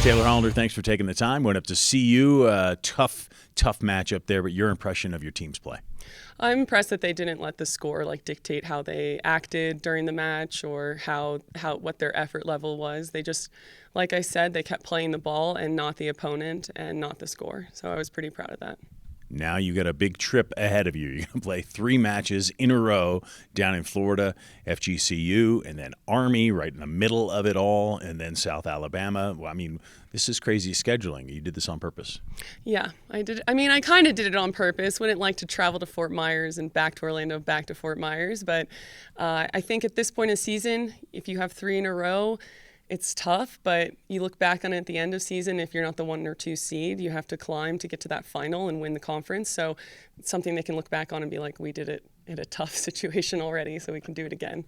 Taylor Hollander, thanks for taking the time. Went up to see you. Tough matchup there, but your impression of your team's play? I'm impressed that they didn't let the score dictate how they acted during the match or what their effort level was. They just, like I said, they kept playing the ball and not the opponent and not the score. So I was pretty proud of that. Now you got a big trip ahead of you. You're going to play 3 matches in a row down in Florida, FGCU, and then Army right in the middle of it all, and then South Alabama. Well, I mean, this is crazy scheduling. You did this on purpose. Yeah, I did. I mean, I kind of did it on purpose. Wouldn't like to travel to Fort Myers and back to Orlando, back to Fort Myers. But I think at this point in the season, if you have 3 in a row, it's tough, but you look back on it at the end of season, if you're not the 1 or 2 seed, you have to climb to get to that final and win the conference. So it's something they can look back on and be like, we did it in a tough situation already, so we can do it again.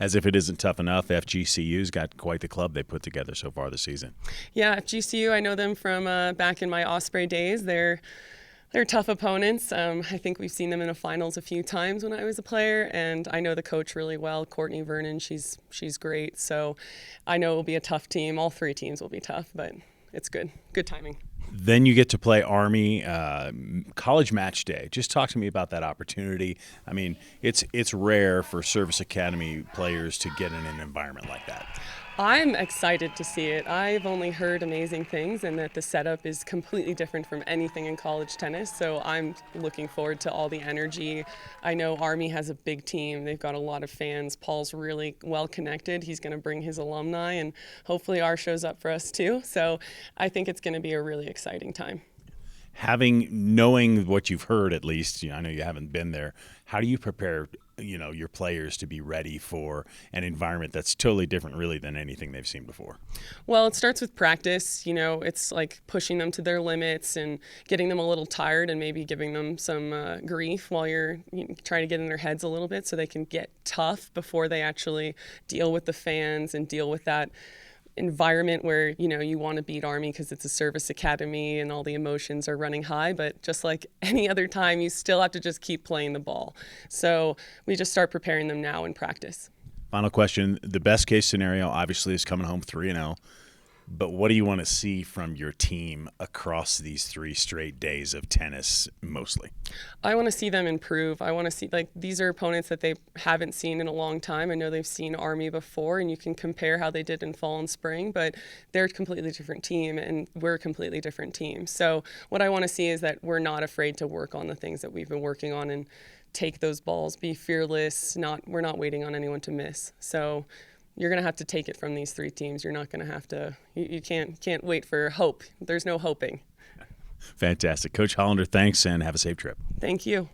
As if it isn't tough enough, FGCU's got quite the club they put together so far this season. Yeah, FGCU, I know them from back in my Osprey days. They're tough opponents. I think we've seen them in the finals a few times when I was a player, and I know the coach really well, Courtney Vernon. She's great, so I know it will be a tough team. All 3 teams will be tough, but it's good. Good timing. Then you get to play Army college match day. Just talk to me about that opportunity. I mean, it's rare for Service Academy players to get in an environment like that. I'm excited to see it. I've only heard amazing things, and that the setup is completely different from anything in college tennis, so I'm looking forward to all the energy. I know Army has a big team. They've got a lot of fans. Paul's really well connected. He's going to bring his alumni, and hopefully our shows up for us too. So I think it's going to be a really exciting time. Knowing what you've heard, at least, I know you haven't been there, how do you prepare your players to be ready for an environment that's totally different really than anything they've seen before? Well, it starts with practice. It's like pushing them to their limits and getting them a little tired and maybe giving them some grief while you're trying to get in their heads a little bit so they can get tough before they actually deal with the fans and deal with that environment where you want to beat Army because it's a service academy and all the emotions are running high, but just like any other time, you still have to just keep playing the ball. So we just start preparing them now in practice. Final question. The best case scenario obviously is coming home 3-0, but what do you want to see from your team across these 3 straight days of tennis mostly? I want to see them improve. I want to see, these are opponents that they haven't seen in a long time. I know they've seen Army before, and you can compare how they did in fall and spring, but they're a completely different team, and we're a completely different team. So what I want to see is that we're not afraid to work on the things that we've been working on and take those balls, be fearless. We're not waiting on anyone to miss. So you're going to have to take it from these 3 teams. You're not going to have to, you can't wait for hope. There's no hoping. Fantastic. Coach Hollander, thanks, and have a safe trip. Thank you.